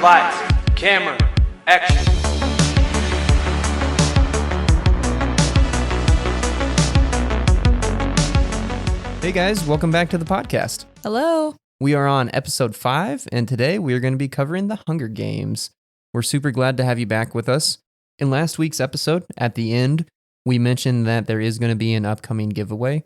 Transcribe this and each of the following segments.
Lights, camera, action. Hey guys, welcome back to the podcast. Hello. We are on episode 5, and today we are going to be covering the Hunger Games. We're super glad to have you back with us. In last week's episode, at the end, we mentioned that there is going to be an upcoming giveaway.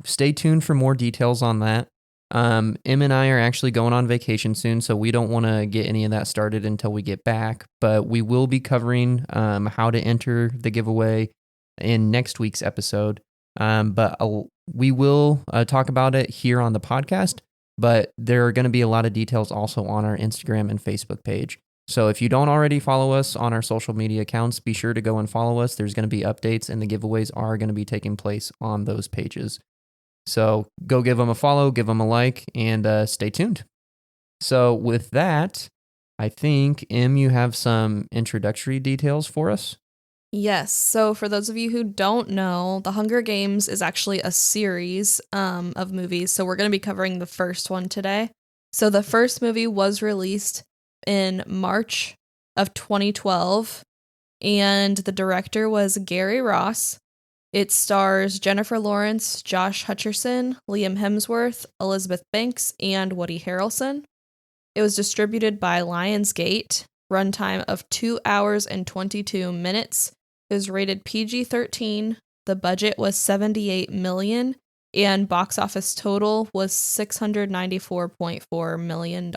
Stay tuned for more details on that. Em and I are actually going on vacation soon, so we don't want to get any of that started until we get back, but we will be covering how to enter the giveaway in next week's episode. We will talk about it here on the podcast, but there are going to be a lot of details also on our Instagram and Facebook page. So if you don't already follow us on our social media accounts, be sure to go and follow us. There's going to be updates, and the giveaways are going to be taking place on those pages. So go give them a follow, give them a like, and stay tuned. So with that, I think, Em, you have some introductory details for us? Yes. So for those of you who don't know, The Hunger Games is actually a series of movies. So we're going to be covering the first one today. So the first movie was released in March of 2012, and the director was Gary Ross. It stars Jennifer Lawrence, Josh Hutcherson, Liam Hemsworth, Elizabeth Banks, and Woody Harrelson. It was distributed by Lionsgate, runtime of 2 hours and 22 minutes. It was rated PG-13. The budget was $78 million, and box office total was $694.4 million.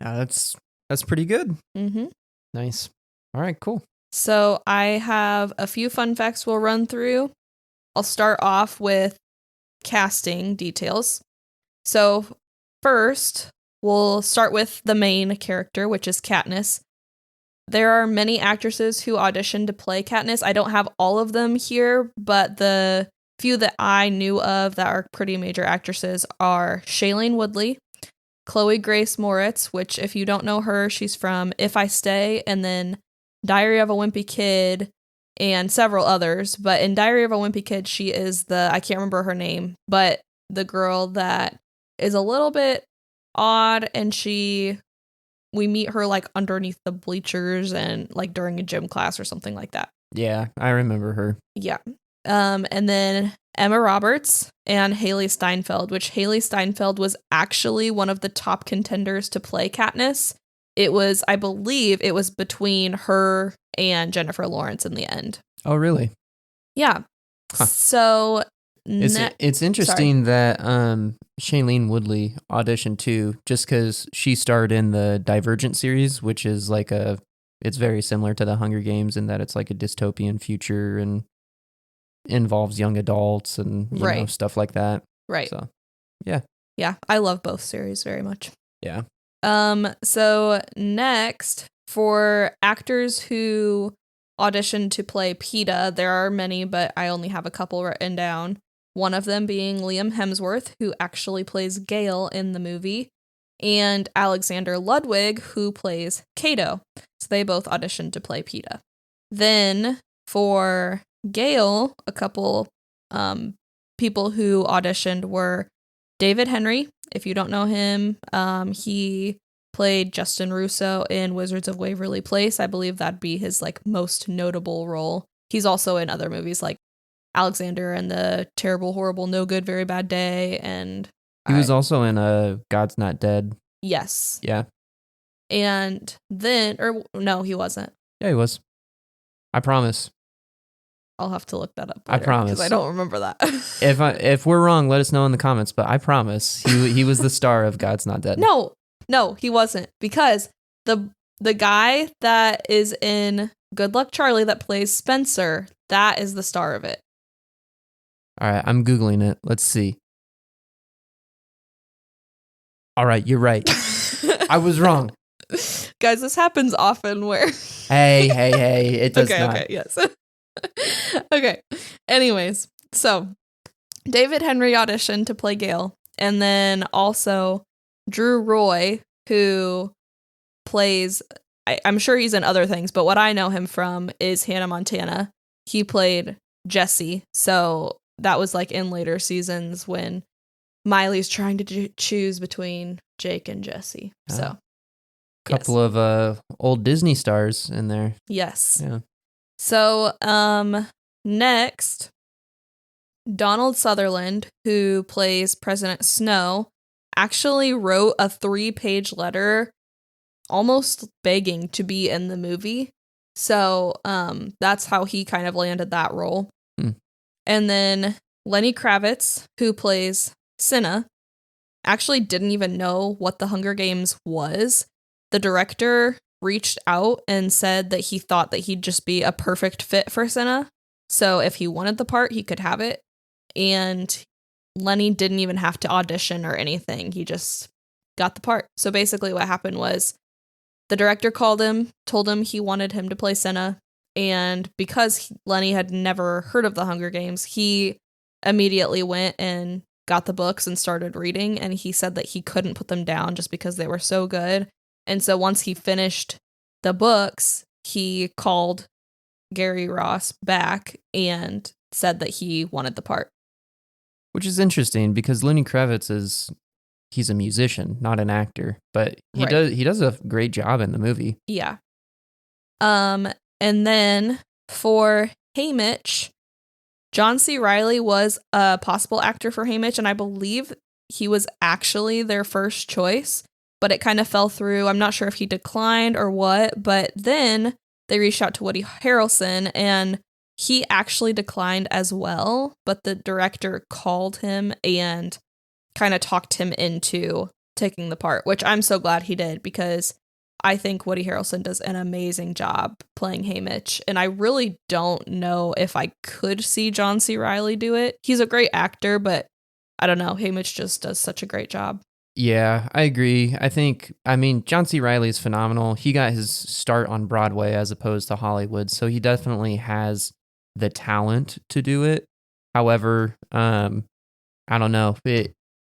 That's pretty good. Mm-hmm. Nice. All right, cool. So I have a few fun facts we'll run through. I'll start off with casting details. So first, we'll start with the main character, which is Katniss. There are many actresses who auditioned to play Katniss. I don't have all of them here, but the few that I knew of that are pretty major actresses are Shailene Woodley, Chloe Grace Moritz, which if you don't know her, she's from If I Stay, and then Diary of a Wimpy Kid, and several others. But in Diary of a Wimpy Kid, she is I can't remember her name, but the girl that is a little bit odd, and we meet her like underneath the bleachers and like during a gym class or something like that. Yeah, I remember her. Yeah. And then Emma Roberts and Haley Steinfeld, which Haley Steinfeld was actually one of the top contenders to play Katniss. I believe it was between her and Jennifer Lawrence in the end. Oh, really? Yeah. Huh. So it's interesting that Shailene Woodley auditioned too, just because she starred in the Divergent series, which is like it's very similar to the Hunger Games in that it's like a dystopian future and involves young adults and you know, stuff like that. Right. So, yeah. Yeah, I love both series very much. Yeah. So next, for actors who auditioned to play Peeta, there are many, but I only have a couple written down. One of them being Liam Hemsworth, who actually plays Gale in the movie, and Alexander Ludwig, who plays Cato. So they both auditioned to play Peeta. Then for Gale, a couple people who auditioned were David Henry. If you don't know him, he played Justin Russo in Wizards of Waverly Place. I believe that'd be his like most notable role. He's also in other movies like Alexander and the Terrible, Horrible, No Good, Very Bad Day, and he was also in God's Not Dead. Yes. Yeah. And then, or no, he wasn't. Yeah, he was. I promise. I'll have to look that up later, I promise. because I don't remember that. If we're wrong, let us know in the comments, but I promise he was the star of God's Not Dead. No, he wasn't, because the guy that is in Good Luck Charlie that plays Spencer, that is the star of it. All right, I'm Googling it. Let's see. All right, you're right. I was wrong. Guys, this happens often where... Hey, it does not. Okay, yes. Okay, anyways, so David Henry auditioned to play Gale, and then also Drew Roy, who plays... I'm sure he's in other things, but what I know him from is Hannah Montana. He played Jesse, so that was like in later seasons when Miley's trying to choose between Jake and Jesse. So Couple of old Disney stars in there. Yes. Yeah. So, next, Donald Sutherland, who plays President Snow, actually wrote a 3-page letter almost begging to be in the movie. So, that's how he kind of landed that role. And then Lenny Kravitz, who plays Cinna, actually didn't even know what the Hunger Games was. The director reached out and said that he thought that he'd just be a perfect fit for Cinna. So if he wanted the part, he could have it. And Lenny didn't even have to audition or anything. He just got the part. So basically what happened was the director called him, told him he wanted him to play Cinna. And because Lenny had never heard of the Hunger Games, he immediately went and got the books and started reading. And he said that he couldn't put them down just because they were so good. And so once he finished the books, he called Gary Ross back and said that he wanted the part. Which is interesting because Lenny Kravitz he's a musician, not an actor, but he does a great job in the movie. Yeah. And then for Haymitch, John C. Reilly was a possible actor for Haymitch, and I believe he was actually their first choice, but it kind of fell through. I'm not sure if he declined or what, but then they reached out to Woody Harrelson, and he actually declined as well, but the director called him and kind of talked him into taking the part, which I'm so glad he did because I think Woody Harrelson does an amazing job playing Haymitch, and I really don't know if I could see John C. Reilly do it. He's a great actor, but I don't know. Haymitch just does such a great job. Yeah, I agree. I mean, John C. Reilly is phenomenal. He got his start on Broadway as opposed to Hollywood, so he definitely has the talent to do it. However, I don't know.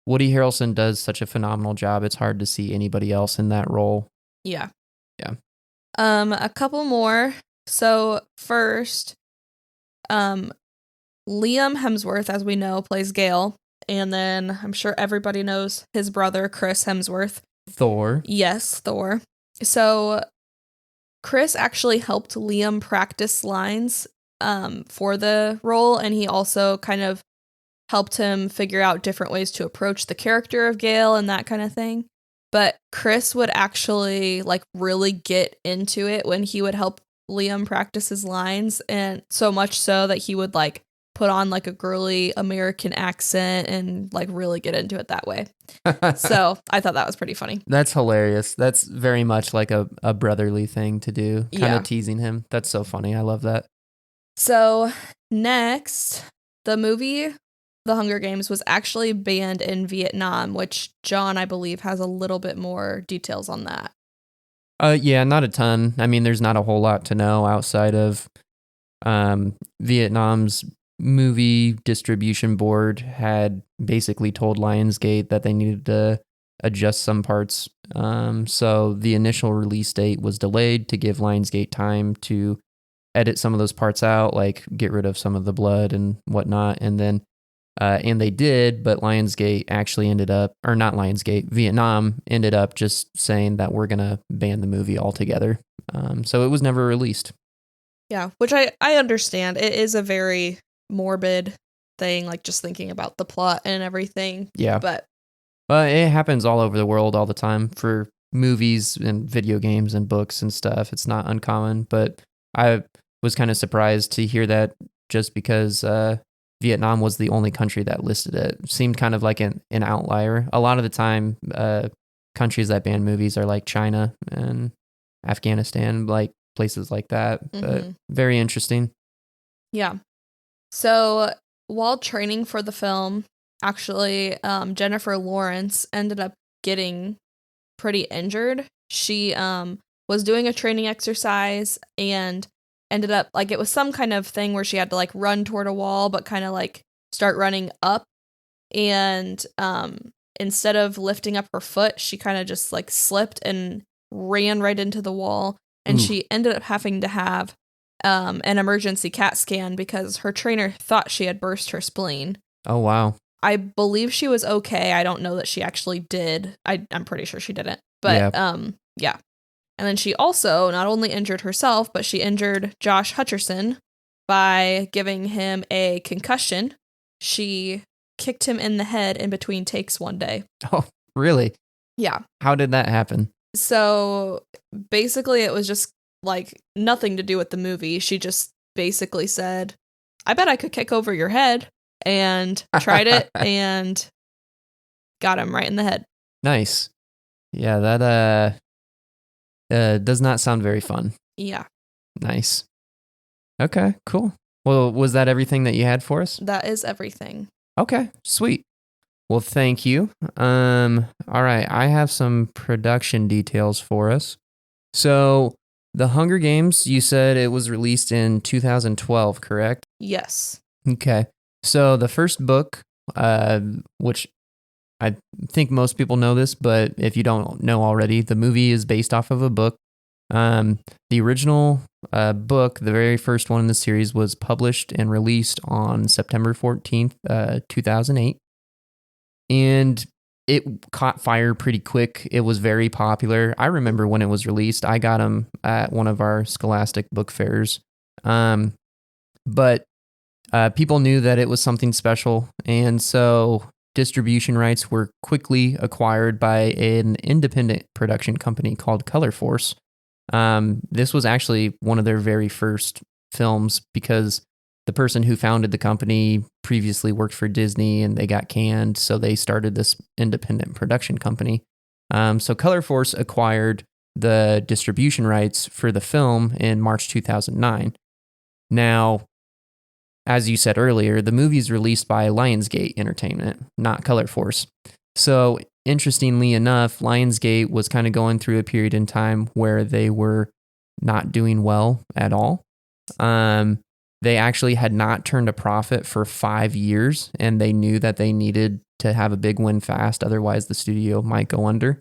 Woody Harrelson does such a phenomenal job. It's hard to see anybody else in that role. Yeah. Yeah. A couple more. So first, Liam Hemsworth, as we know, plays Gale. And then I'm sure everybody knows his brother, Chris Hemsworth. Thor. Yes, Thor. So Chris actually helped Liam practice lines for the role, and he also kind of helped him figure out different ways to approach the character of Gale and that kind of thing. But Chris would actually really get into it when he would help Liam practice his lines, and so much so that he would put on a girly American accent and really get into it that way. So I thought that was pretty funny. That's hilarious. That's very much like a brotherly thing to do, kind of teasing him. That's so funny. I love that. So next, the movie The Hunger Games was actually banned in Vietnam, which John, I believe, has a little bit more details on that. Yeah, not a ton. I mean, there's not a whole lot to know outside of Vietnam's movie distribution board had basically told Lionsgate that they needed to adjust some parts. So the initial release date was delayed to give Lionsgate time to edit some of those parts out, get rid of some of the blood and whatnot. And then, and they did, but Lionsgate actually Vietnam ended up just saying that we're going to ban the movie altogether. So it was never released. Yeah, which I understand. It is a very morbid thing, just thinking about the plot and everything. Yeah. But it happens all over the world all the time for movies and video games and books and stuff. It's not uncommon, but I was kind of surprised to hear that just because Vietnam was the only country that listed it. Seemed kind of like an outlier. A lot of the time, countries that ban movies are like China and Afghanistan, places like that. But very interesting. Yeah. So while training for the film, actually, Jennifer Lawrence ended up getting pretty injured. She was doing a training exercise and ended up it was some kind of thing where she had to run toward a wall, but kind of start running up. And instead of lifting up her foot, she kind of just slipped and ran right into the wall. And she ended up having to have an emergency CAT scan because her trainer thought she had burst her spleen. Oh, wow. I believe she was okay. I don't know that she actually did. I'm pretty sure she didn't. But yeah. And then she also not only injured herself, but she injured Josh Hutcherson by giving him a concussion. She kicked him in the head in between takes one day. Oh, really? Yeah. How did that happen? So basically it was just like nothing to do with the movie. She just basically said, I bet I could kick over your head, and tried it and got him right in the head. Nice. Yeah, that does not sound very fun. Yeah. Nice. Okay, cool. Well, was that everything that you had for us? That is everything. Okay, sweet. Well, thank you. All right, I have some production details for us. So, The Hunger Games, you said it was released in 2012, correct? Yes. Okay. So, the first book, which I think most people know this, but if you don't know already, the movie is based off of a book. The original book, the very first one in the series, was published and released on September 14th, 2008. And it caught fire pretty quick. It was very popular. I remember when it was released, I got them at one of our Scholastic book fairs. But people knew that it was something special. And so distribution rights were quickly acquired by an independent production company called Color Force. This was actually one of their very first films because the person who founded the company previously worked for Disney and they got canned, so they started this independent production company. So Color Force acquired the distribution rights for the film in March 2009. Now, as you said earlier, the movie is released by Lionsgate Entertainment, not Color Force. So interestingly enough, Lionsgate was kind of going through a period in time where they were not doing well at all. They actually had not turned a profit for 5 years, and they knew that they needed to have a big win fast, otherwise the studio might go under.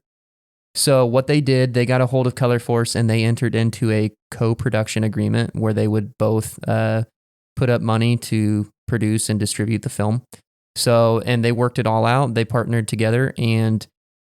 So what they did, they got a hold of Color Force and they entered into a co-production agreement where they would both put up money to produce and distribute the film. So, and they worked it all out. They partnered together, and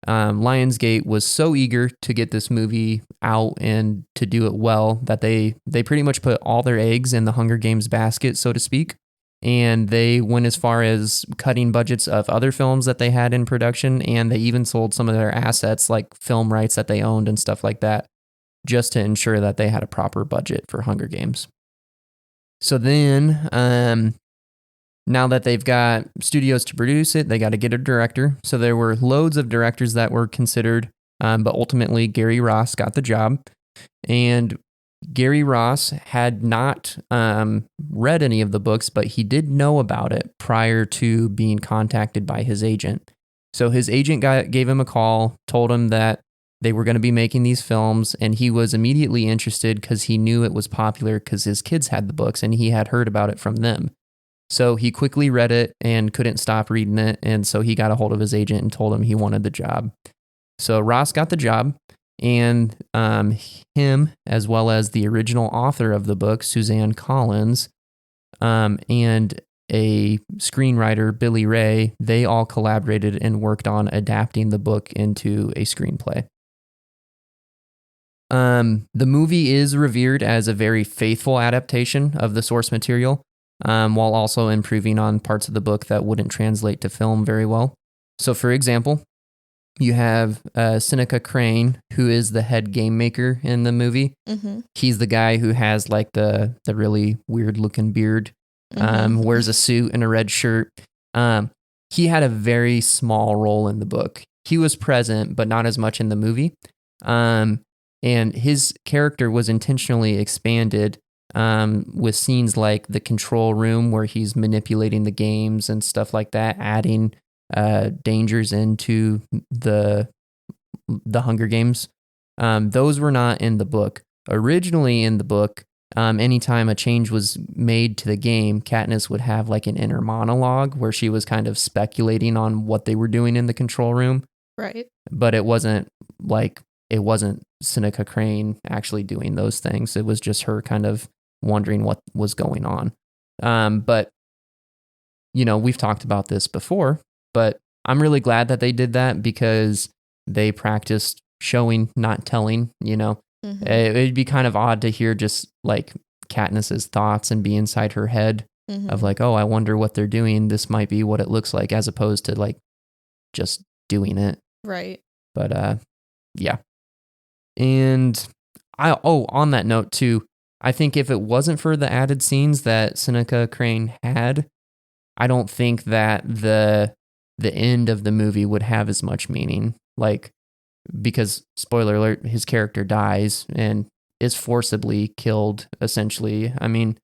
Lionsgate was so eager to get this movie out and to do it well that they pretty much put all their eggs in the Hunger Games basket, so to speak. And they went as far as cutting budgets of other films that they had in production, and they even sold some of their assets, like film rights that they owned and stuff like that, just to ensure that they had a proper budget for Hunger Games. So then, now that they've got studios to produce it, they got to get a director. So there were loads of directors that were considered, but ultimately Gary Ross got the job. And Gary Ross had not read any of the books, but he did know about it prior to being contacted by his agent. So his agent gave him a call, told him that they were going to be making these films, and he was immediately interested because he knew it was popular because his kids had the books and he had heard about it from them. So he quickly read it and couldn't stop reading it, and so he got a hold of his agent and told him he wanted the job. So Ross got the job, and him, as well as the original author of the book, Suzanne Collins, and a screenwriter, Billy Ray, they all collaborated and worked on adapting the book into a screenplay. The movie is revered as a very faithful adaptation of the source material, while also improving on parts of the book that wouldn't translate to film very well. So, for example, you have Seneca Crane, who is the head game maker in the movie. Mm-hmm. He's the guy who has like the really weird looking beard, wears a suit and a red shirt. He had a very small role in the book. He was present, but not as much in the movie. And his character was intentionally expanded with scenes like the control room where he's manipulating the games and stuff like that, adding dangers into the Hunger Games. Those were not in the book. Originally in the book, anytime a change was made to the game, Katniss would have like an inner monologue where she was kind of speculating on what they were doing in the control room. Right. But it wasn't Seneca Crane actually doing those things. It was just her kind of wondering what was going on. But, you know, we've talked about this before, but I'm really glad that they did that because they practiced showing, not telling. You know, Mhm. It'd be kind of odd to hear just like Katniss's thoughts and be inside her head Mhm. of like, oh, I wonder what they're doing. This might be what it looks like, as opposed to like just doing it. Right. But yeah. And on that note too, I think if it wasn't for the added scenes that Seneca Crane had, I don't think that the end of the movie would have as much meaning. Like, because spoiler alert, his character dies and is forcibly killed, essentially. I mean,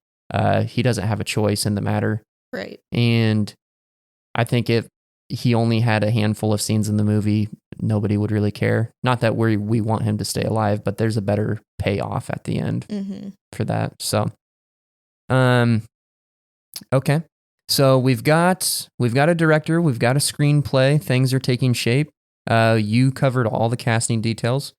he doesn't have a choice in the matter. Right. And I think if he only had a handful of scenes in the movie, nobody would really care. Not that we want him to stay alive, but there's a better payoff at the end for that. So, okay. So we've got a director, we've got a screenplay. Things are taking shape. You covered all the casting details.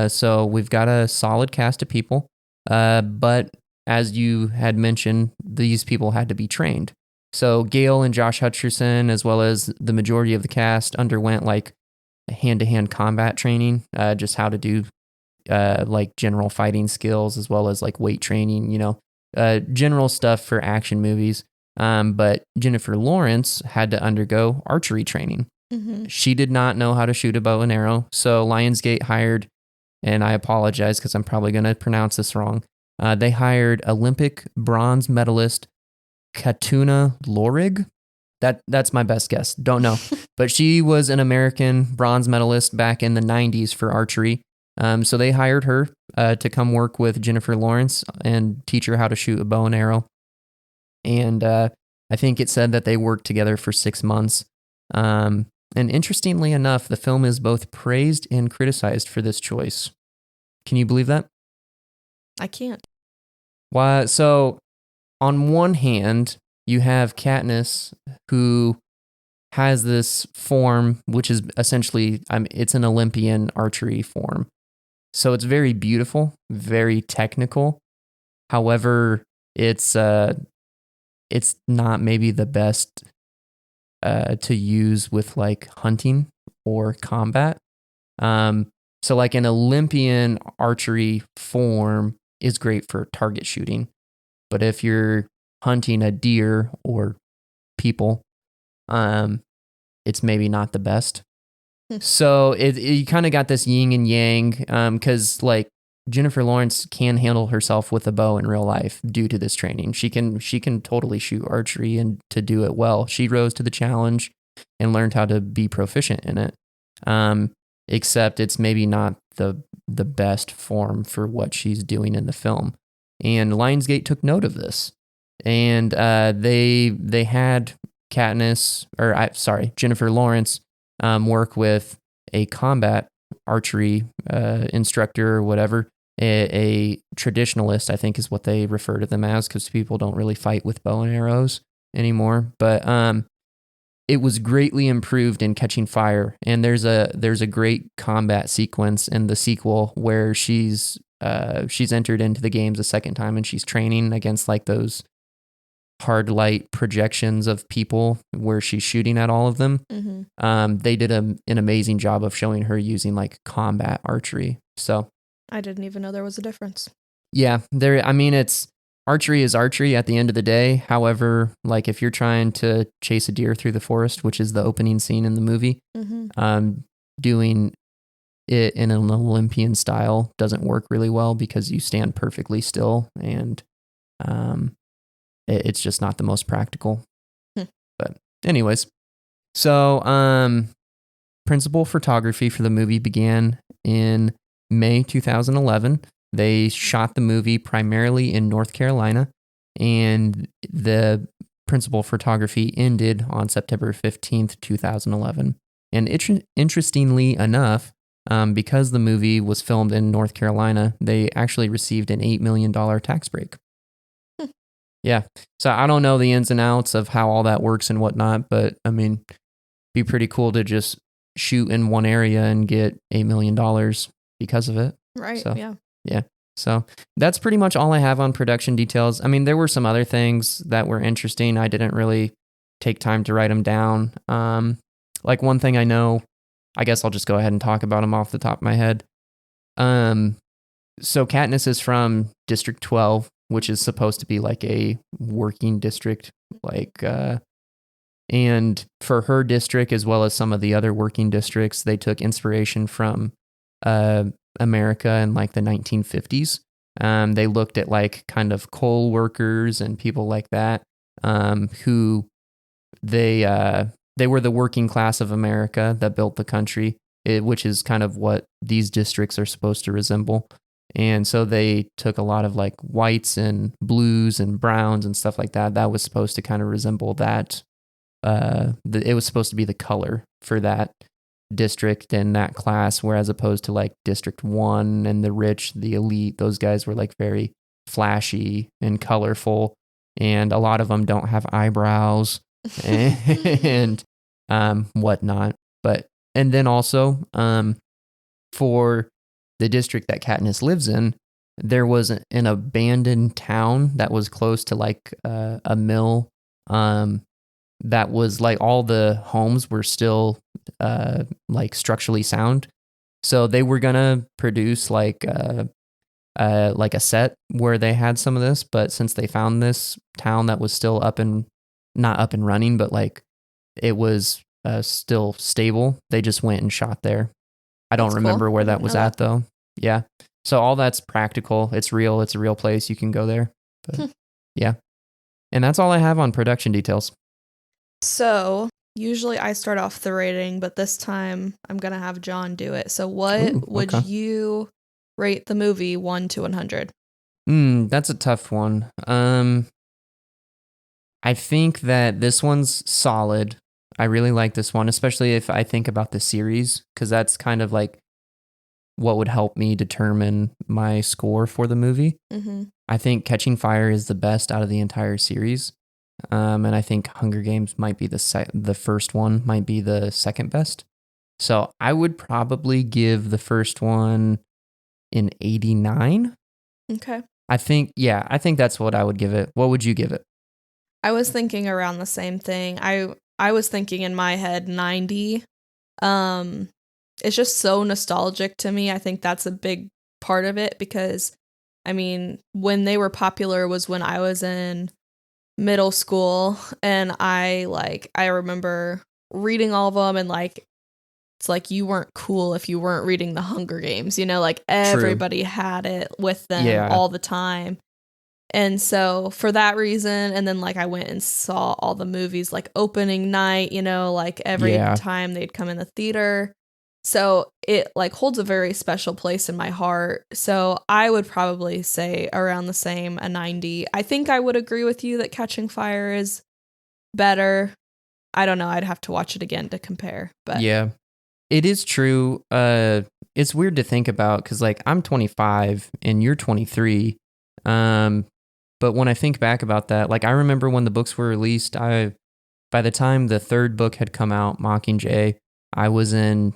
So we've got a solid cast of people. But as you had mentioned, these people had to be trained. So Gail and Josh Hutcherson, as well as the majority of the cast, underwent like hand-to-hand combat training, just how to do like general fighting skills, as well as like weight training, general stuff for action movies. But Jennifer Lawrence had to undergo archery training. She did not know how to shoot a bow and arrow. So Lionsgate hired, and I apologize because I'm probably going to pronounce this wrong. They hired Olympic bronze medalist Katuna Lorig. That's my best guess. Don't know. But she was an American bronze medalist back in the 90s for archery. So they hired her to come work with Jennifer Lawrence and teach her how to shoot a bow and arrow. And I think it said that they worked together for 6 months. And interestingly enough, the film is both praised and criticized for this choice. Can you believe that? I can't. Why? So on one hand, you have Katniss, who has this form, which is essentially, it's an Olympian archery form. So it's very beautiful, very technical. However, it's not maybe the best to use with like hunting or combat. So like an Olympian archery form is great for target shooting. But if you're hunting a deer or people, it's maybe not the best. So you kind of got this yin and yang, because like Jennifer Lawrence can handle herself with a bow in real life due to this training. She can totally shoot archery, and to do it well, she rose to the challenge and learned how to be proficient in it. Except it's maybe not the best form for what she's doing in the film. And Lionsgate took note of this, and they had Jennifer Lawrence work with a combat archery instructor or whatever, a traditionalist, I think is what they refer to them as, because people don't really fight with bow and arrows anymore. But it was greatly improved in Catching Fire, and there's a great combat sequence in the sequel where she's entered into the games a second time, and she's training against like those hard light projections of people where she's shooting at all of them. They did an amazing job of showing her using like combat archery. So I didn't even know there was a difference. Yeah, it's archery is archery at the end of the day. However, like if you're trying to chase a deer through the forest, which is the opening scene in the movie, doing it in an Olympian style doesn't work really well because you stand perfectly still, and it's just not the most practical. But anyways, so principal photography for the movie began in May 2011. They shot the movie primarily in North Carolina, and the principal photography ended on September 15th, 2011. And interestingly enough, because the movie was filmed in North Carolina, they actually received an $8 million tax break. Yeah. So I don't know the ins and outs of how all that works and whatnot, but I mean, be pretty cool to just shoot in one area and get $8 million because of it. Right. So, yeah. Yeah. So that's pretty much all I have on production details. I mean, there were some other things that were interesting. I didn't really take time to write them down. Like one thing I know, I guess I'll just go ahead and talk about them off the top of my head. So Katniss is from District 12, which is supposed to be like a working district, like and for her district as well as some of the other working districts, they took inspiration from America in like the 1950s. They looked at like kind of coal workers and people like that, who they were the working class of America that built the country, which is kind of what these districts are supposed to resemble. And so they took a lot of like whites and blues and browns and stuff like that. That was supposed to kind of resemble that. It was supposed to be the color for that district and that class, whereas opposed to like District 1 and the rich, the elite, those guys were like very flashy and colorful. And a lot of them don't have eyebrows and whatnot. And then also for the district that Katniss lives in, there was an abandoned town that was close to like a mill. That was like all the homes were still like structurally sound. So they were gonna produce like a set where they had some of this, but since they found this town that was still not up and running, but like it was still stable, they just went and shot there. I don't remember where that was at though. Yeah. So all that's practical. It's real. It's a real place. You can go there. But yeah. And that's all I have on production details. So usually I start off the rating, but this time I'm going to have John do it. So what would you rate the movie 1 to 100? That's a tough one. I think that this one's solid. I really like this one, especially if I think about the series, because that's kind of like what would help me determine my score for the movie. Mm-hmm. I think Catching Fire is the best out of the entire series. And I think Hunger Games might be the first one, might be the second best. So I would probably give the first one an 89. Okay. I think that's what I would give it. What would you give it? I was thinking around the same thing. I was thinking in my head 90. It's just so nostalgic to me. I think that's a big part of it because, I mean, when they were popular was when I was in middle school, and I remember reading all of them, and like it's like you weren't cool if you weren't reading the Hunger Games, like everybody had it with them all the time. And so for that reason, and then like I went and saw all the movies like opening night, like every time they'd come in the theater. So it like holds a very special place in my heart. So I would probably say around the same, a 90. I think I would agree with you that Catching Fire is better. I don't know. I'd have to watch it again to compare. But yeah, it is true. It's weird to think about because like I'm 25 and you're 23. But when I think back about that, like I remember when the books were released, by the time the third book had come out, Mockingjay, I was in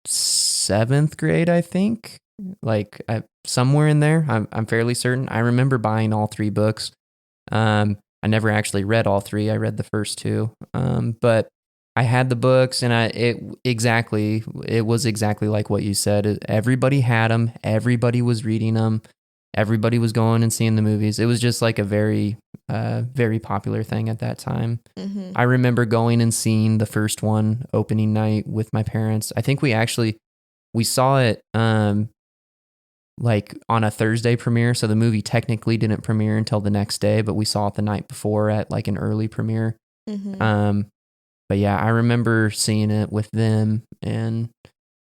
7th grade, I think, like somewhere in there. I'm fairly certain. I remember buying all 3 books. I never actually read all 3. I read the first 2. But I had the books, and it was exactly like what you said. Everybody had them. Everybody was reading them. Everybody was going and seeing the movies. It was just like a very, very popular thing at that time. Mm-hmm. I remember going and seeing the first one opening night with my parents. I think we saw it like on a Thursday premiere. So the movie technically didn't premiere until the next day, but we saw it the night before at like an early premiere. Mm-hmm. But yeah, I remember seeing it with them, and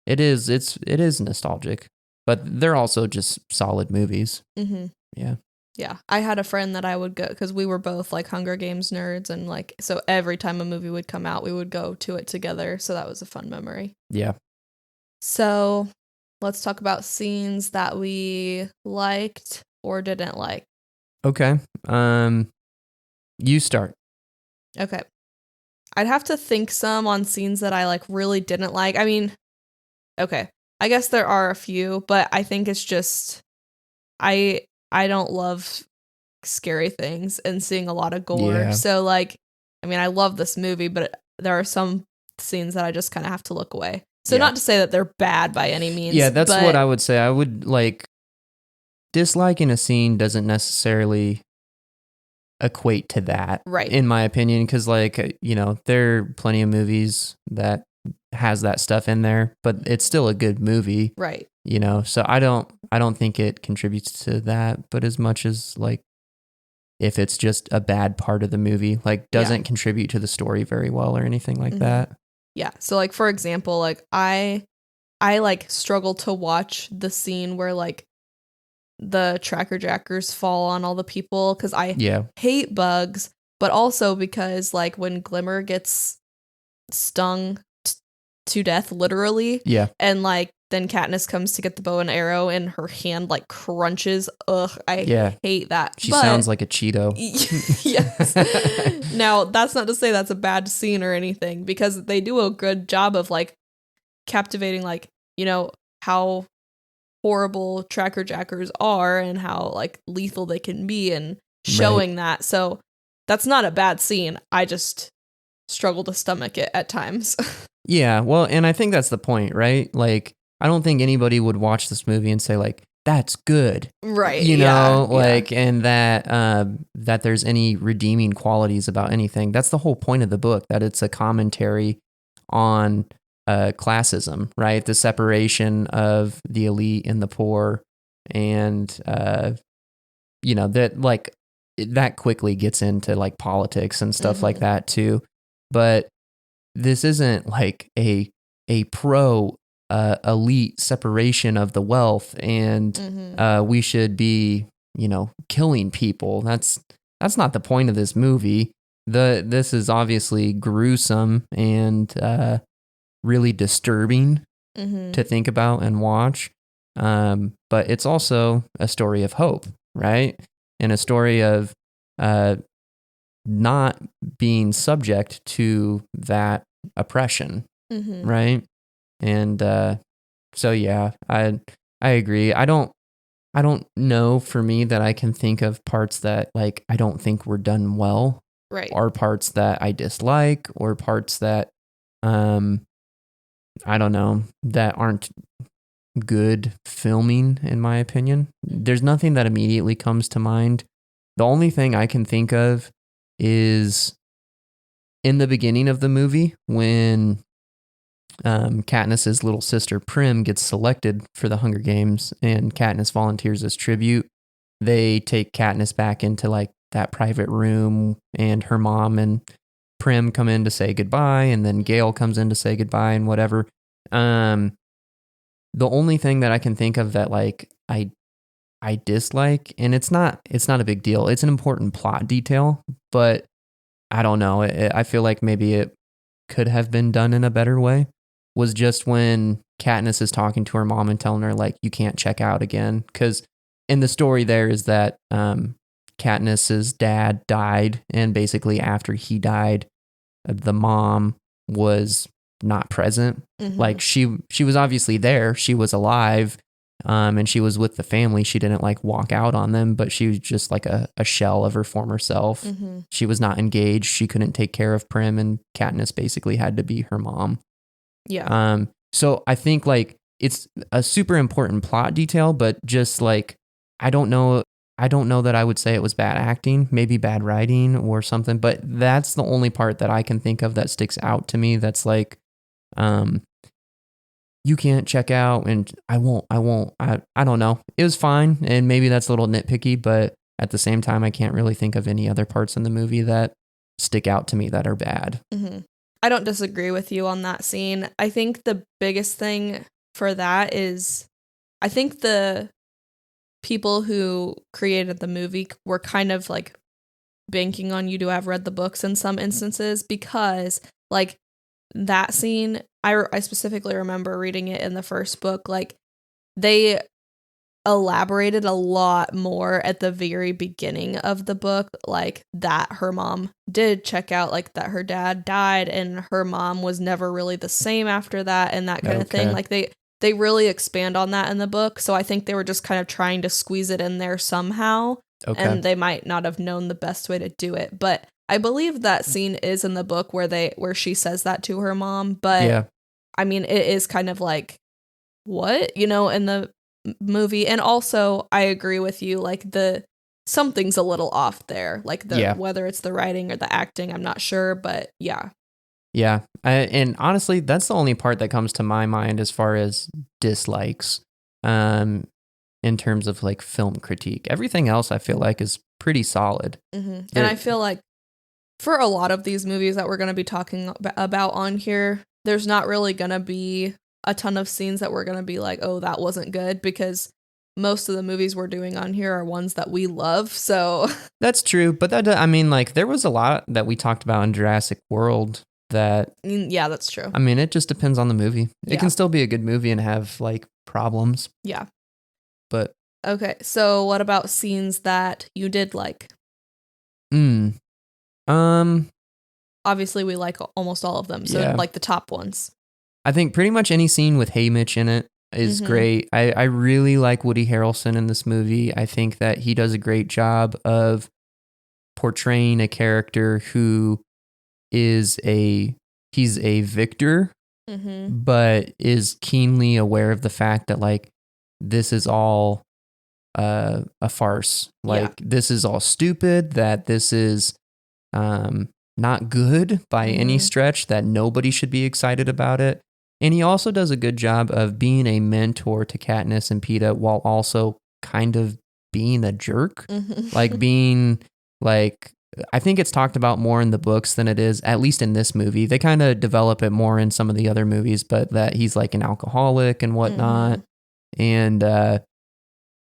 it is nostalgic. But they're also just solid movies. Mm-hmm. Yeah. Yeah. I had a friend that I would go, because we were both like Hunger Games nerds. And like, so every time a movie would come out, we would go to it together. So that was a fun memory. Yeah. So let's talk about scenes that we liked or didn't like. Okay. You start. Okay. I'd have to think some on scenes that I like really didn't like. I mean, okay. I guess there are a few, but I think it's just I don't love scary things and seeing a lot of gore. Yeah. So like, I mean, I love this movie, but there are some scenes that I just kind of have to look away. So not to say that they're bad by any means. Yeah, that's what I would say. I would like disliking a scene doesn't necessarily equate to that, Right. in my opinion, because like, there are plenty of movies that has that stuff in there, but it's still a good movie, Right. so I don't think it contributes to that, but as much as like if it's just a bad part of the movie, like doesn't contribute to the story very well or anything like that. Yeah. So like, for example, like I like struggle to watch the scene where like the tracker jackers fall on all the people because I hate bugs, but also because like when Glimmer gets stung to death, literally, and like then Katniss comes to get the bow and arrow and her hand like crunches. Ugh, I hate that. She sounds like a Cheeto. Yes. Now that's not to say that's a bad scene or anything, because they do a good job of like captivating like how horrible tracker jackers are and how like lethal they can be and showing that. So that's not a bad scene. I just struggle to stomach it at times. Yeah, well, and I think that's the point, right? Like, I don't think anybody would watch this movie and say like, that's good. Right. And that there's any redeeming qualities about anything. That's the whole point of the book, that it's a commentary on classism, right? The separation of the elite and the poor, and that like that quickly gets into like politics and stuff like that too. But this isn't like a pro elite separation of the wealth, and we should be killing people. That's not the point of this movie. This is obviously gruesome and really disturbing to think about and watch. But it's also a story of hope, right? And a story of not being subject to that oppression, right? And so yeah, I agree. I don't know for me that I can think of parts that like I don't think were done well, right? Or parts that I dislike, or parts that I don't know, that aren't good filming, in my opinion. There's nothing that immediately comes to mind. The only thing I can think of is in the beginning of the movie when Katniss's little sister Prim gets selected for the Hunger Games and Katniss volunteers as tribute. They take Katniss back into like that private room, and her mom and Prim come in to say goodbye, and then Gale comes in to say goodbye and whatever. The only thing that I can think of that like I dislike, and it's not a big deal. It's an important plot detail, but I don't know. I feel like maybe it could have been done in a better way. Was just when Katniss is talking to her mom and telling her like you can't check out again, because in the story there is that Katniss's dad died, and basically after he died, the mom was not present. Like she was obviously there, she was alive, and she was with the family. She didn't like walk out on them, but she was just like a shell of her former self. She was not engaged. She couldn't take care of Prim, and Katniss basically had to be her mom. Yeah. So I think like it's a super important plot detail, but just like I don't know that I would say it was bad acting, maybe bad writing or something, but that's the only part that I can think of that sticks out to me. That's like, you can't check out, and I won't. I don't know. It was fine, and maybe that's a little nitpicky, but at the same time, I can't really think of any other parts in the movie that stick out to me that are bad. I don't disagree with you on that scene. I think the biggest thing for that is I think the people who created the movie were kind of like banking on you to have read the books in some instances, because like that scene, I specifically remember reading it in the first book. Like they elaborated a lot more at the very beginning of the book, like that her mom did check out, like that her dad died and her mom was never really the same after that, and that kind of thing. Like they really expand on that in the book, so I think they were just kind of trying to squeeze it in there somehow, and they might not have known the best way to do it. But I believe that scene is in the book where she says that to her mom, but I mean it is kind of like, what, in the movie. And also, I agree with you. Like something's a little off there. Like whether it's the writing or the acting, I'm not sure, but yeah. Yeah. And honestly, that's the only part that comes to my mind as far as dislikes in terms of like film critique. Everything else I feel like is pretty solid. Mm-hmm. And I feel like for a lot of these movies that we're going to be talking about on here, there's not really going to be a ton of scenes that we're going to be like, oh, that wasn't good, because most of the movies we're doing on here are ones that we love. So that's true. But I mean, like, there was a lot that we talked about in Jurassic World that, yeah, that's true. I mean, it just depends on the movie. It can still be a good movie and have like problems. Yeah. But okay, so what about scenes that you did like? Obviously we like almost all of them, so like the top ones. I think pretty much any scene with Haymitch in it is great. I really like Woody Harrelson in this movie. I think that he does a great job of portraying a character who is he's a victor, but is keenly aware of the fact that like this is all a farce. Like this is all stupid, that this is not good by any stretch, that nobody should be excited about it. And he also does a good job of being a mentor to Katniss and Peeta while also kind of being a jerk. Like being like, I think it's talked about more in the books than it is, at least in this movie. They kind of develop it more in some of the other movies, but that he's like an alcoholic and whatnot. And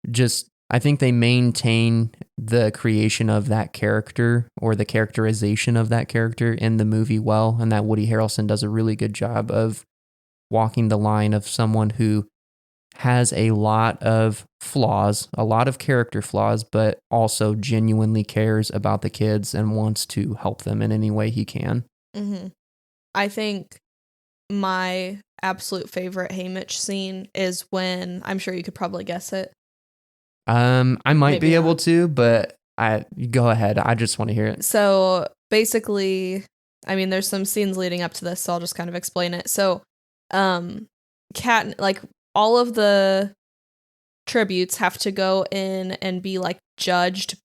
just, I think they maintain the creation of that character or the characterization of that character in the movie well, and that Woody Harrelson does a really good job of walking the line of someone who has a lot of flaws, a lot of character flaws, but also genuinely cares about the kids and wants to help them in any way he can. I think my absolute favorite Haymitch scene is when, I'm sure you could probably guess it. I might be able to, but go ahead. I just want to hear it. So basically, I mean, there's some scenes leading up to this, so I'll just kind of explain it. So, like all of the tributes have to go in and be like judged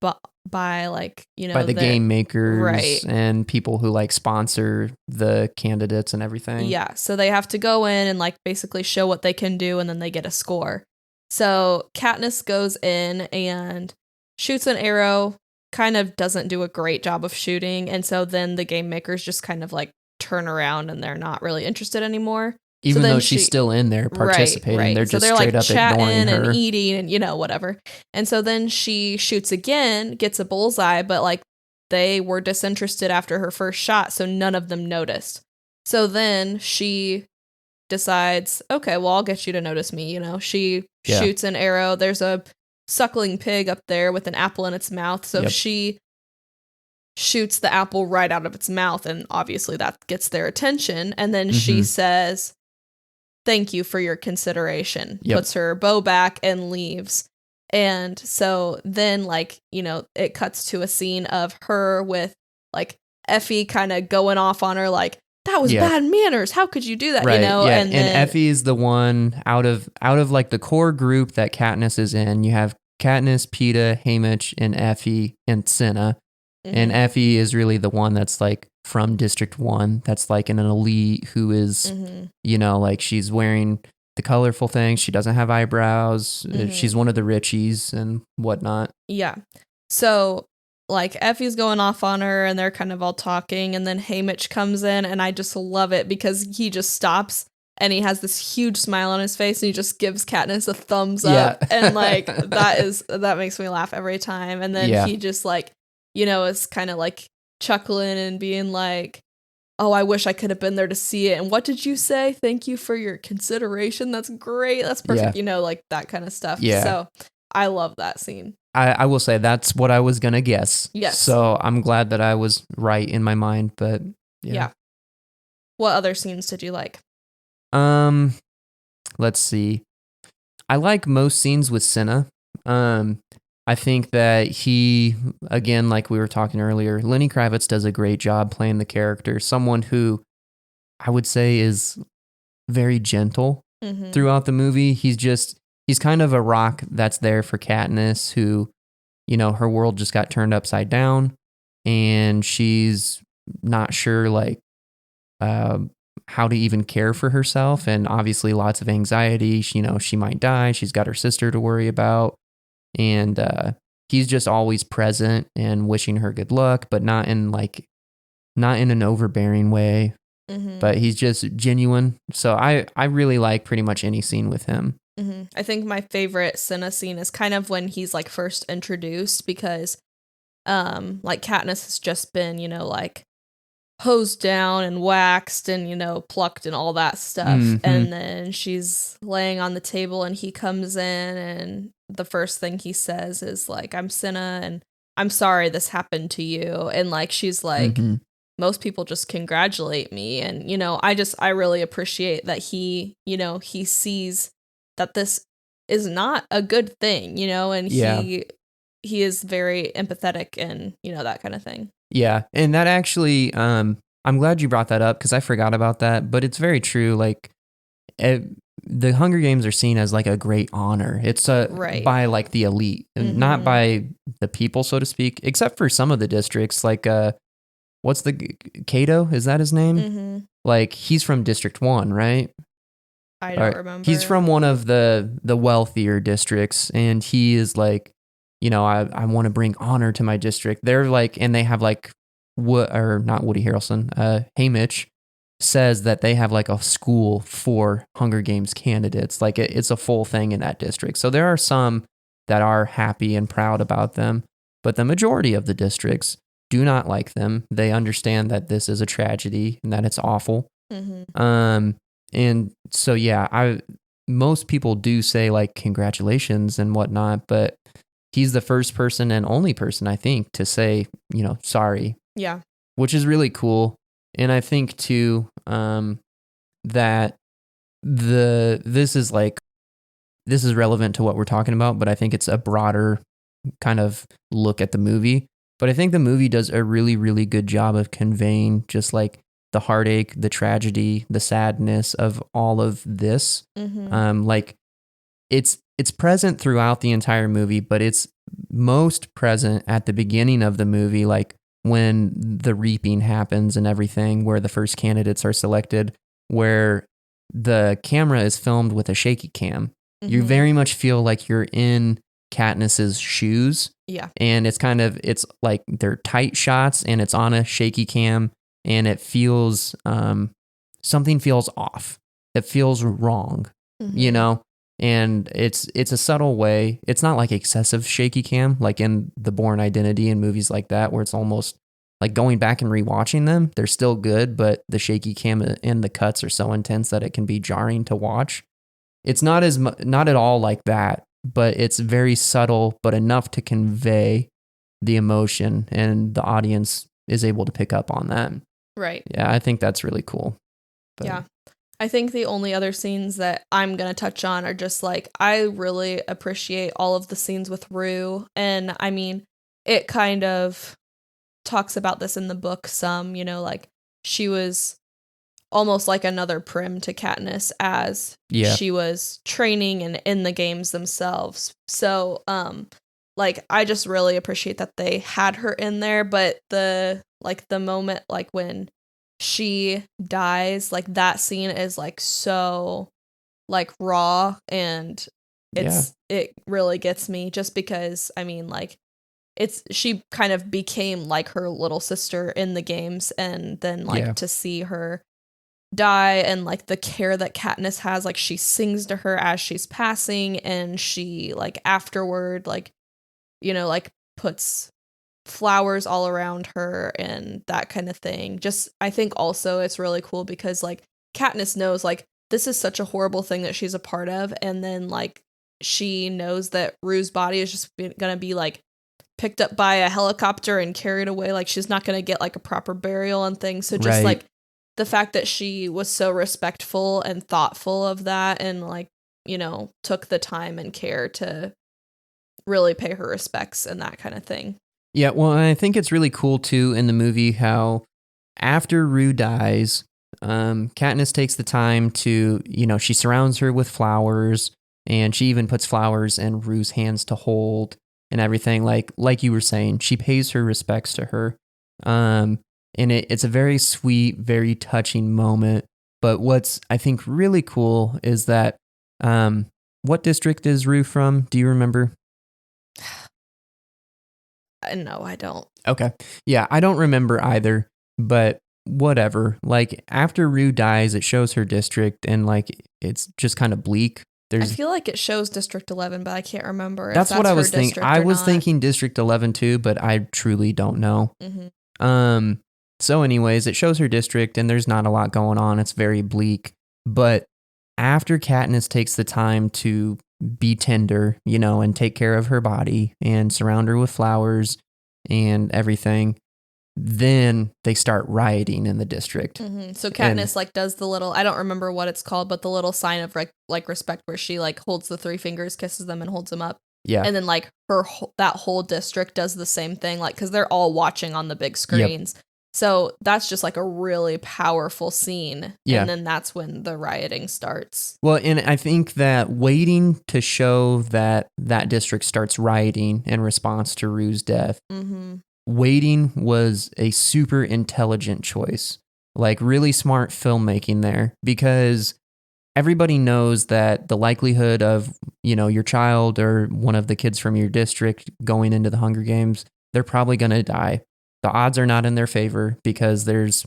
by like, you know, by the game makers, right, and people who like sponsor the candidates and everything. Yeah, so they have to go in and like basically show what they can do, and then they get a score. So Katniss goes in and shoots an arrow, kind of doesn't do a great job of shooting, and so then the game makers just kind of like turn around and they're not really interested anymore. Even though she's still in there participating, right. they're just they're straight like up ignoring her and eating and, you know, whatever. And so then she shoots again, gets a bullseye, but like they were disinterested after her first shot, so none of them noticed. So then she decides, okay, well, I'll get you to notice me, you know. She shoots an arrow. There's a suckling pig up there with an apple in its mouth, so she shoots the apple right out of its mouth, and obviously that gets their attention. And then she says, thank you for your consideration, puts her bow back and leaves. And so then, like, you know, it cuts to a scene of her with like Effie kind of going off on her, like, that was bad manners. How could you do that? Right, you know, and Effie is the one out of like the core group that Katniss is in. You have Katniss, Peeta, Haymitch, and Effie and Cinna. And Effie is really the one that's like from District 1. That's like an elite who is, you know, like she's wearing the colorful things. She doesn't have eyebrows. She's one of the Richies and whatnot. Yeah. So like Effie's going off on her and they're kind of all talking. And then Haymitch comes in and I just love it because he just stops and he has this huge smile on his face and he just gives Katniss a thumbs up. And like that makes me laugh every time. And then he just like, you know, is kind of like chuckling and being like, oh, I wish I could have been there to see it. And what did you say? Thank you for your consideration. That's great. That's perfect. You know, like that kind of stuff. So I love that scene. I will say that's what I was going to guess. Yes. So I'm glad that I was right in my mind, but yeah. What other scenes did you like? Let's see. I like most scenes with Cinna. I think that he, again, like we were talking earlier, Lenny Kravitz does a great job playing the character. Someone who I would say is very gentle throughout the movie. He's just, he's kind of a rock that's there for Katniss, who, her world just got turned upside down, and she's not sure like how to even care for herself, and obviously lots of anxiety. She might die. She's got her sister to worry about, and he's just always present and wishing her good luck, but not in an overbearing way. Mm-hmm. But he's just genuine. So I really like pretty much any scene with him. Mm-hmm. I think my favorite Cinna scene is kind of when he's like first introduced, because like Katniss has just been, like hosed down and waxed and, plucked and all that stuff. Mm-hmm. And then she's laying on the table and he comes in and the first thing he says is like, "I'm Cinna and I'm sorry this happened to you." And like, she's like, Mm-hmm. "Most people just congratulate me." And, I really appreciate that he sees that this is not a good thing, and he is very empathetic and, that kind of thing. Yeah. And that actually, I'm glad you brought that up because I forgot about that, but it's very true. Like the Hunger Games are seen as like a great honor. It's Right. by like the elite, and not by the people, so to speak, except for some of the districts. Like, what's the Cato? Is that his name? Mm-hmm. Like he's from District 1, right? I don't remember. He's from one of the wealthier districts, and he is like, I want to bring honor to my district. They're like, and they have like, not Woody Harrelson, Haymitch says that they have like a school for Hunger Games candidates. Like it's a full thing in that district. So there are some that are happy and proud about them, but the majority of the districts do not like them. They understand that this is a tragedy and that it's awful. Mm-hmm. And so, yeah, most people do say like congratulations and whatnot, but he's the first person and only person, I think, to say, sorry. Yeah. Which is really cool. And I think too, that this is relevant to what we're talking about, but I think it's a broader kind of look at the movie. But I think the movie does a really, really good job of conveying just like the heartache, the tragedy, the sadness of all of this. Mm-hmm. Like it's present throughout the entire movie, but it's most present at the beginning of the movie, like when the reaping happens and everything, where the first candidates are selected, where the camera is filmed with a shaky cam. Mm-hmm. You very much feel like you're in Katniss's shoes. Yeah. And it's like they're tight shots and it's on a shaky cam, and it feels, something feels off. It feels wrong, and it's a subtle way. It's not like excessive shaky cam, like in The Bourne Identity and movies like that, where it's almost like going back and rewatching them. They're still good, but the shaky cam and the cuts are so intense that it can be jarring to watch. It's not at all like that, but it's very subtle, but enough to convey the emotion, and the audience is able to pick up on that. Right. Yeah, I think that's really cool. But. Yeah. I think the only other scenes that I'm going to touch on are just like, I really appreciate all of the scenes with Rue. And I mean, it kind of talks about this in the book some, like she was almost like another Prim to Katniss as she was training and in the games themselves. So, like, I just really appreciate that they had her in there, but the moment, like when she dies, like that scene is like so like raw, and it really gets me, just because I mean, like, she kind of became like her little sister in the games, and then like to see her die, and like the care that Katniss has, like she sings to her as she's passing, and she like afterward like like puts flowers all around her and that kind of thing. Just I think also it's really cool because like Katniss knows like this is such a horrible thing that she's a part of, and then like she knows that Rue's body is just gonna be like picked up by a helicopter and carried away, like she's not gonna get like a proper burial and things. So just like the fact that she was so respectful and thoughtful of that, and like took the time and care to really pay her respects and that kind of thing. Yeah, well, I think it's really cool too in the movie how after Rue dies, Katniss takes the time to, she surrounds her with flowers, And she even puts flowers in Rue's hands to hold and everything. Like you were saying, she pays her respects to her. And it's a very sweet, very touching moment. But what's, I think, really cool is that, what district is Rue from? Do you remember? No, I don't. Okay. Yeah, I don't remember either, but whatever. Like, after Rue dies, it shows her district, and like, it's just kind of bleak. I feel like it shows District 11, but I can't remember if That's what I was her thinking. district I or was not. thinking District 11 too, but I truly don't know. Mm-hmm. So anyways, it shows her district, and there's not a lot going on. It's very bleak. But after Katniss takes the time to be tender, you know, and take care of her body and surround her with flowers and everything, then they start rioting in the district. Mm-hmm. So Katniss like does the little, I don't remember what it's called, but the little sign of like respect where she like holds the 3 fingers, kisses them, and holds them up. Yeah. And then like that whole district does the same thing, like because they're all watching on the big screens. Yep. So that's just like a really powerful scene. Yeah. And then that's when the rioting starts. Well, and I think that waiting to show that district starts rioting in response to Rue's death, waiting was a super intelligent choice. Like really smart filmmaking there, because everybody knows that the likelihood of, you know, your child or one of the kids from your district going into the Hunger Games, they're probably going to die. The odds are not in their favor because there's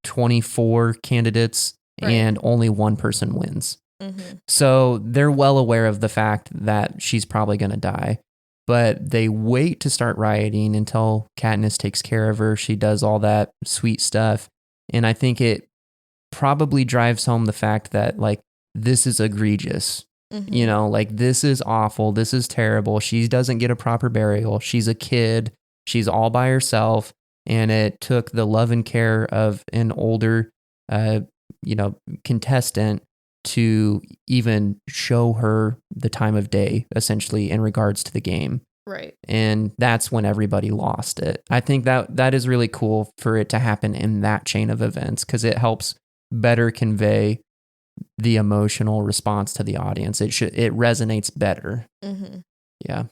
24 candidates and only one person wins. Mm-hmm. So they're well aware of the fact that she's probably going to die. But they wait to start rioting until Katniss takes care of her. She does all that sweet stuff. And I think it probably drives home the fact that, like, this is egregious. Mm-hmm. You know, like, this is awful. This is terrible. She doesn't get a proper burial. She's a kid. She's all by herself, and it took the love and care of an older, contestant to even show her the time of day, essentially, in regards to the game. Right. And that's when everybody lost it. I think that is really cool for it to happen in that chain of events, because it helps better convey the emotional response to the audience. It resonates better. Mm-hmm. Yeah.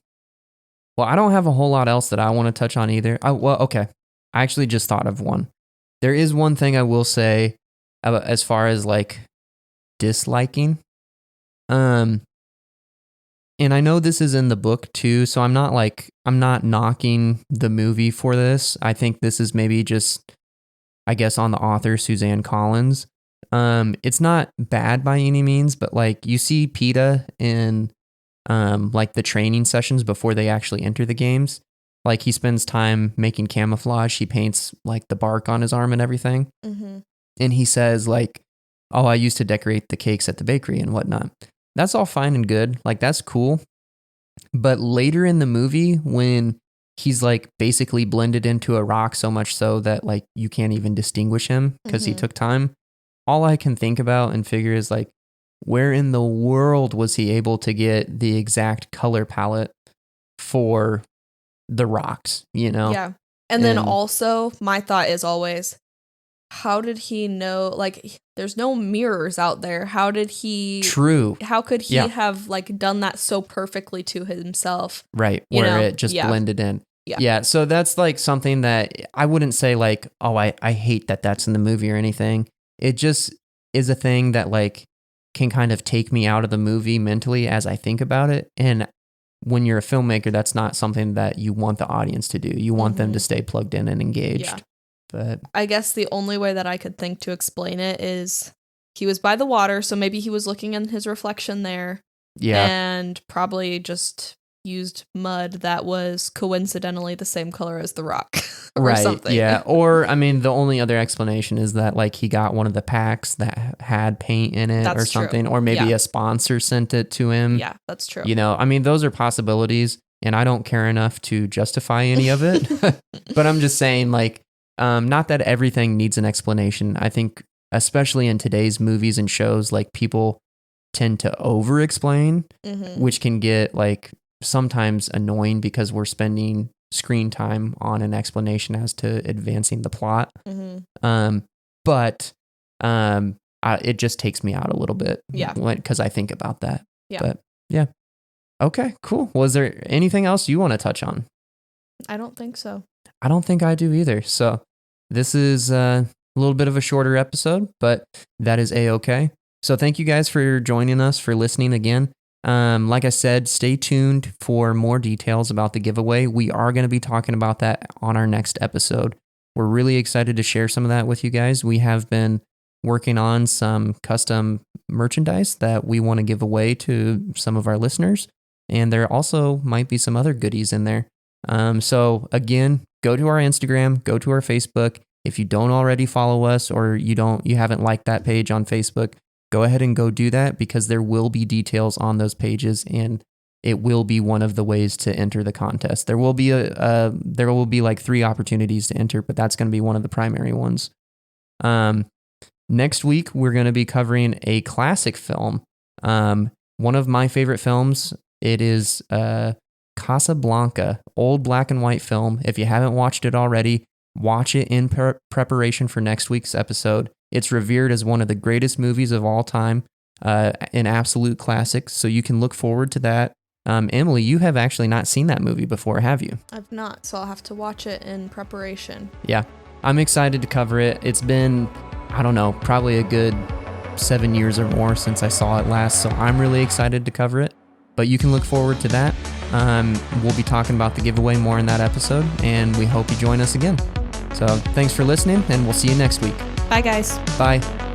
Well, I don't have a whole lot else that I want to touch on either. Okay. I actually just thought of one. There is one thing I will say as far as like disliking. And I know this is in the book too, so I'm not knocking the movie for this. I think this is maybe just, I guess, on the author, Suzanne Collins. It's not bad by any means, but like you see PETA in like the training sessions before they actually enter the games. Like he spends time making camouflage. He paints like the bark on his arm and everything. Mm-hmm. And he says like, oh, I used to decorate the cakes at the bakery and whatnot. That's all fine and good. Like that's cool. But later in the movie, when he's like basically blended into a rock so much so that like you can't even distinguish him because he took time. All I can think about and figure is like, where in the world was he able to get the exact color palette for the rocks, you know? Yeah. And then also, my thought is always, how did he know? Like, there's no mirrors out there. How did he... True. How could he have, like, done that so perfectly to himself? Right, where it just blended in. Yeah, so that's, like, something that I wouldn't say, like, oh, I hate that that's in the movie or anything. It just is a thing that, like, can kind of take me out of the movie mentally as I think about it. And when you're a filmmaker, that's not something that you want the audience to do. You want them to stay plugged in and engaged. Yeah. But I guess the only way that I could think to explain it is he was by the water, so maybe he was looking in his reflection there. Yeah. And probably just used mud that was coincidentally the same color as the rock. Or something. Yeah. Or, I mean, the only other explanation is that, like, he got one of the packs that had paint in it or something. True. Or maybe a sponsor sent it to him. Yeah, that's true. You know, I mean, those are possibilities, and I don't care enough to justify any of it. But I'm just saying, like, not that everything needs an explanation. I think, especially in today's movies and shows, like, people tend to over-explain, which can get, like, sometimes annoying because we're spending screen time on an explanation as to advancing the plot. But it just takes me out a little bit. Yeah. Because I think about that. Yeah. But yeah. Okay, cool. Was there anything else you want to touch on? I don't think so. I don't think I do either. So this is a little bit of a shorter episode, but that is A-okay. So thank you guys for joining us, for listening again. Like I said, stay tuned for more details about the giveaway. We are going to be talking about that on our next episode. We're really excited to share some of that with you guys. We have been working on some custom merchandise that we want to give away to some of our listeners. And there also might be some other goodies in there. So again, go to our Instagram, go to our Facebook. If you don't already follow us or you haven't liked that page on Facebook, go ahead and go do that, because there will be details on those pages and it will be one of the ways to enter the contest. There will be like 3 opportunities to enter, but that's going to be one of the primary ones. Next week, we're going to be covering a classic film. One of my favorite films. It is Casablanca, old black and white film. If you haven't watched it already, watch it in preparation for next week's episode. It's revered as one of the greatest movies of all time, an absolute classic, so you can look forward to that. Emily, you have actually not seen that movie before, have you? I've not, so I'll have to watch it in preparation. Yeah, I'm excited to cover it. It's been, I don't know, probably a good 7 years or more since I saw it last, so I'm really excited to cover it. But you can look forward to that. We'll be talking about the giveaway more in that episode, and we hope you join us again. So thanks for listening, and we'll see you next week. Bye, guys. Bye.